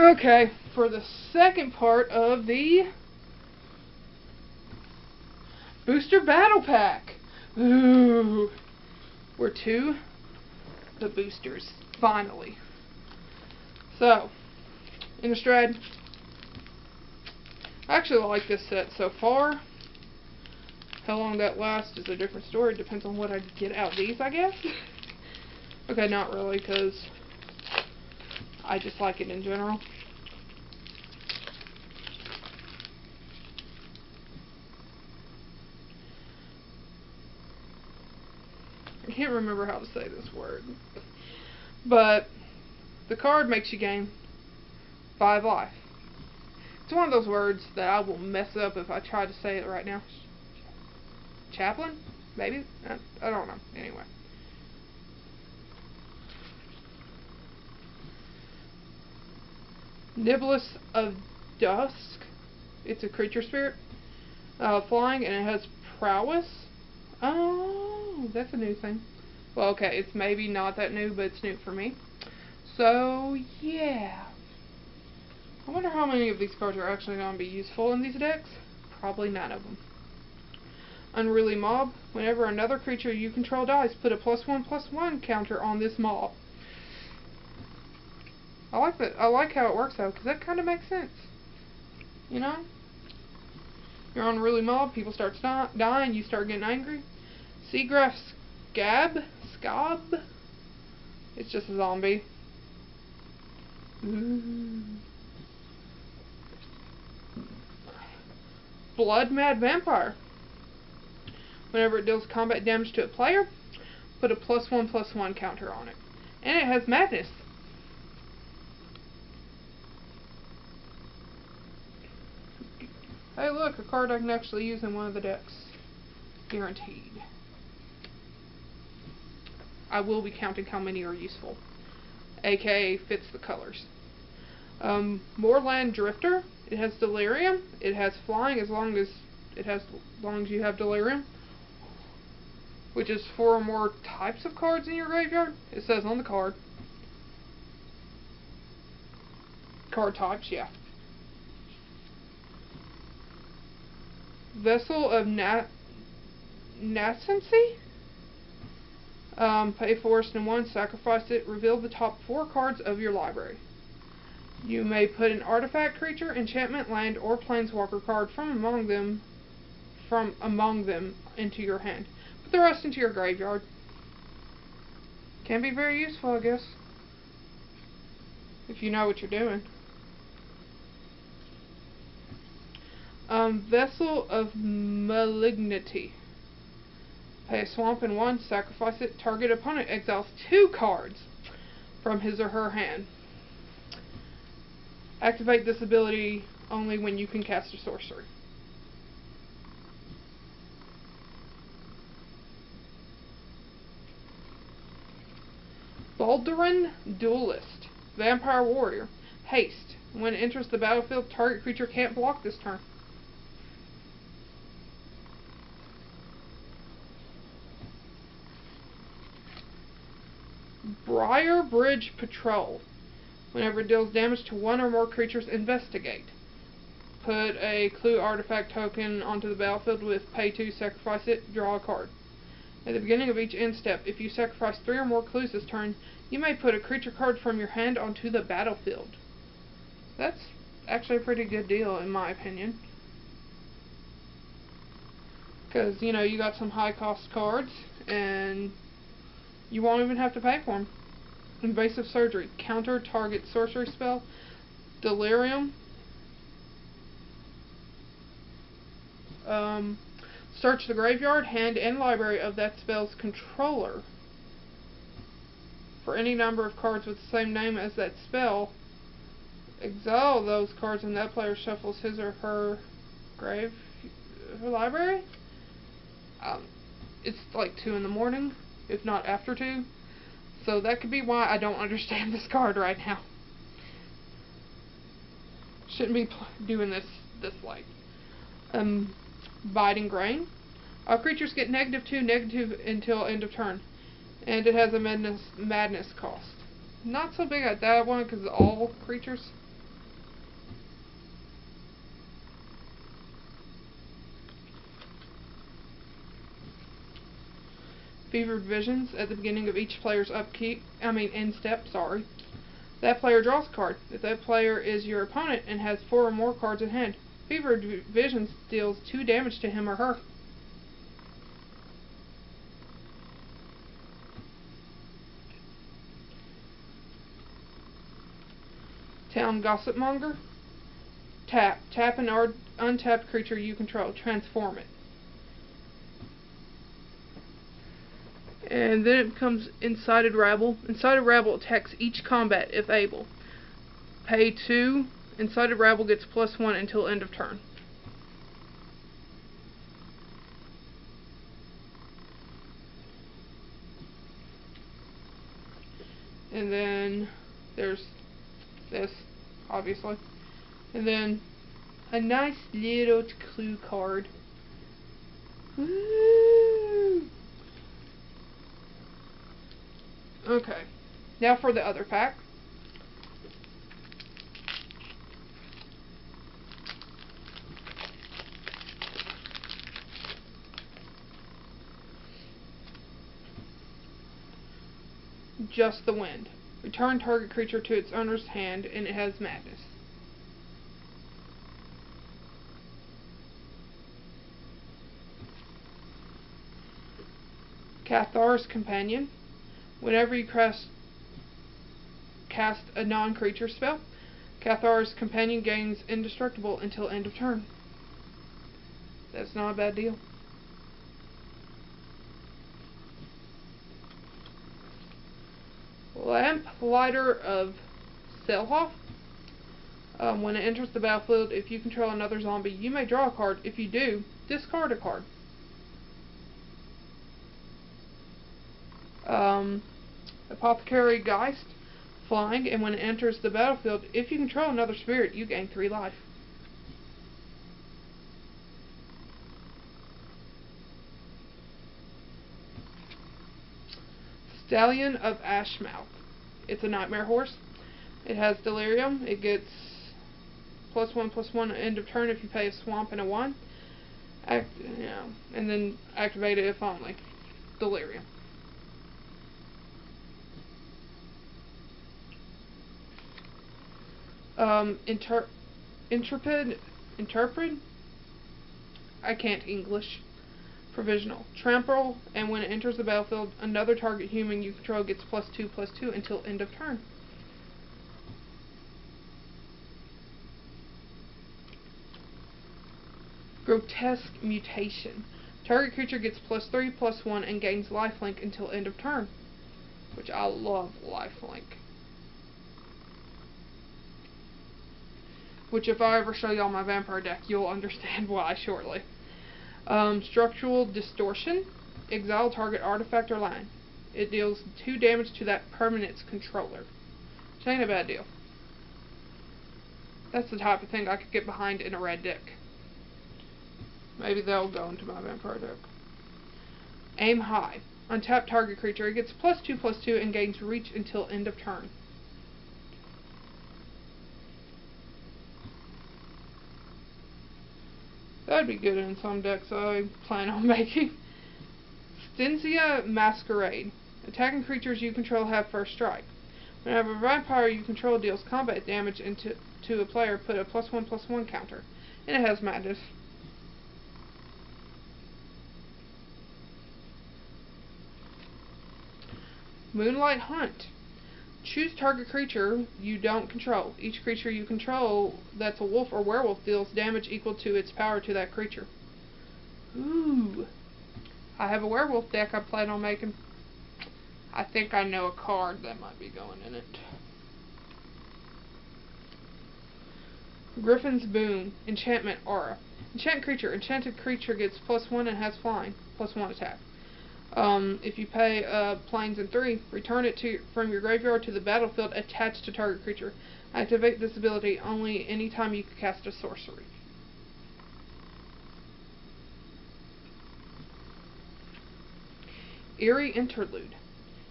Okay, for the second part of the Booster Battle Pack. Ooh, we're to the boosters, finally. So, Innistrad. I actually like this set so far. How long that lasts is a different story. It depends on what I get out of these, I guess. Okay, not really, because I just like it in general. I can't remember how to say this word. But the card makes you gain 5 life. It's one of those words that I will mess up if I try to say it right now. Chaplain? Maybe? I don't know. Anyway. Niblis of Dusk. It's a creature spirit. Flying, and it has prowess. Oh, that's a new thing. Well, okay, it's maybe not that new, but it's new for me. So, yeah. I wonder how many of these cards are actually going to be useful in these decks. Probably none of them. Unruly Mob. Whenever another creature you control dies, put a +1/+1 counter on this mob. I like that. I like how it works out, because that kind of makes sense. You know? You're on Unruly Mob, people start dying, you start getting angry. Seagrass Scab. It's just a zombie. Ooh. Blood Mad Vampire. Whenever it deals combat damage to a player, put a +1/+1 counter on it. And it has madness. Hey look, a card I can actually use in one of the decks. Guaranteed. I will be counting how many are useful. AKA fits the colors. Moorland Drifter. It has Delirium. It has flying as long as you have Delirium. Which is 4 or more types of cards in your graveyard. It says on the card. Card types, yeah. Vessel of Nascency. Pay forest and 1, sacrifice it, reveal the top 4 cards of your library. You may put an artifact, creature, enchantment, land, or planeswalker card from among them into your hand. Put the rest into your graveyard. Can be very useful, I guess, if you know what you're doing. Vessel of Malignity. Pay a swamp and 1, sacrifice it, target opponent exiles 2 cards from his or her hand. Activate this ability only when you can cast a sorcery. Balduran Duelist. Vampire Warrior. Haste. When it enters the battlefield, target creature can't block this turn. Briar Bridge Patrol. Whenever it deals damage to 1 or more creatures, investigate. Put a clue artifact token onto the battlefield with pay 2, sacrifice it, draw a card. At the beginning of each end step, if you sacrifice 3 or more clues this turn, you may put a creature card from your hand onto the battlefield. That's actually a pretty good deal, in my opinion. Because, you know, you got some high cost cards, and you won't even have to pay for them. Invasive Surgery. Counter target sorcery spell. Delirium. Search the graveyard, hand, and library of that spell's controller for any number of cards with the same name as that spell. Exile those cards and that player shuffles his or her library. It's like 2 in the morning, if not after 2. So that could be why I don't understand this card right now. Shouldn't be doing this late. Biting Grain. All creatures get -2, negative until end of turn. And it has a madness cost. Not so big at that one because all creatures. fevered visions at the beginning of each player's end step, that player draws a card. If that player is your opponent and has 4 or more cards in hand, fevered visions deals 2 damage to him or her. Town Gossipmonger. Tap an untapped creature you control. Transform it. And then it becomes Incited Rabble. Incited Rabble attacks each combat if able. Pay 2. Incited Rabble gets +1 until end of turn. And then there's this, obviously. And then a nice little clue card. Woo! Okay, now for the other pack. Just the Wind. Return target creature to its owner's hand, and it has Madness. Cathar's Companion. Whenever you cast a non-creature spell, Cathar's Companion gains indestructible until end of turn. That's not a bad deal. Lamplighter of Selhoff. When it enters the battlefield, if you control another zombie, you may draw a card. If you do, discard a card. Apothecary Geist. Flying, and when it enters the battlefield, if you control another spirit, you gain 3 life. Stallion of Ashmouth. It's a nightmare horse. It has Delirium. It gets +1/+1 at end of turn if you pay a swamp and a 1. And then activate it if only. Delirium. Intrepid. I can't English. Provisional. Trample, and when it enters the battlefield, another target human you control gets +2/+2 until end of turn. Grotesque Mutation. Target creature gets +3/+1 and gains lifelink until end of turn. Which I love lifelink. Which if I ever show y'all my vampire deck, you'll understand why shortly. Structural Distortion. Exile target artifact or land. It deals 2 damage to that permanent's controller. Which ain't a bad deal. That's the type of thing I could get behind in a red deck. Maybe they'll go into my vampire deck. Aim High. Untap target creature. It gets +2/+2 and gains reach until end of turn. That'd be good in some decks I plan on making. Stensia Masquerade. Attacking creatures you control have first strike. Whenever a vampire you control deals combat damage to a player, put a +1/+1 counter. And it has Madness. Moonlight Hunt. Choose target creature you don't control. Each creature you control that's a wolf or werewolf deals damage equal to its power to that creature. Ooh. I have a werewolf deck I plan on making. I think I know a card that might be going in it. Griffin's Boom. Enchantment Aura. Enchant creature. Enchanted creature gets +1 and has flying. +1 attack. If you pay planes in 3, return it from your graveyard to the battlefield attached to target creature. Activate this ability only anytime you can cast a sorcery. Eerie Interlude.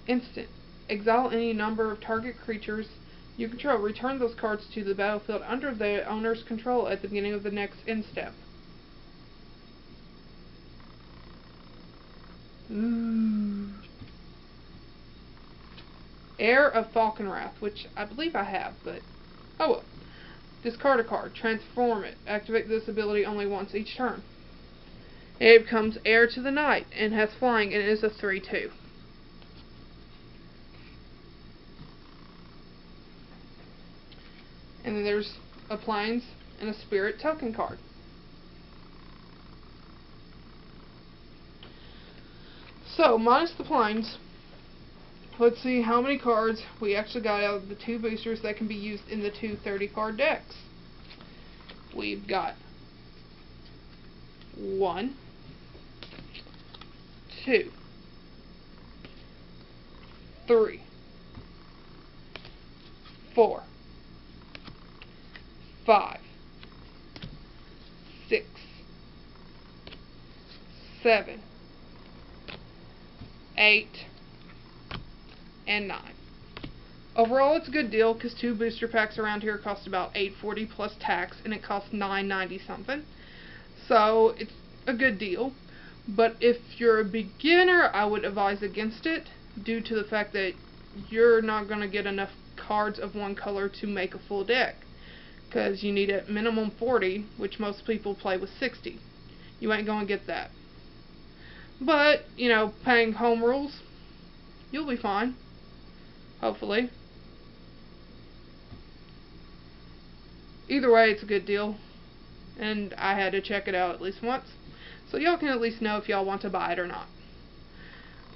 Instant. Exile any number of target creatures you control. Return those cards to the battlefield under their owner's control at the beginning of the next end step. Ooh. Heir of Falconwrath, which I believe I have, but oh well. Discard a card. Transform it. Activate this ability only once each turn. It becomes Heir to the Night and has flying and it is a 3/2. And then there's a Plains and a Spirit token card. So, minus the Plains, let's see how many cards we actually got out of the 2 boosters that can be used in the 2 30-card decks. We've got 1, 2, 3, 4, 5, 6, 7, 8, and 9. Overall, it's a good deal because 2 booster packs around here cost about $8.40 plus tax, and it costs $9.90 something. So it's a good deal. But if you're a beginner, I would advise against it due to the fact that you're not going to get enough cards of one color to make a full deck, because you need a minimum 40, which most people play with 60. You ain't going to get that. But, you know, paying home rules, you'll be fine. Hopefully. Either way, it's a good deal. And I had to check it out at least once. So y'all can at least know if y'all want to buy it or not.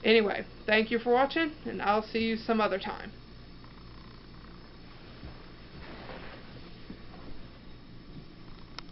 Anyway, thank you for watching, and I'll see you some other time.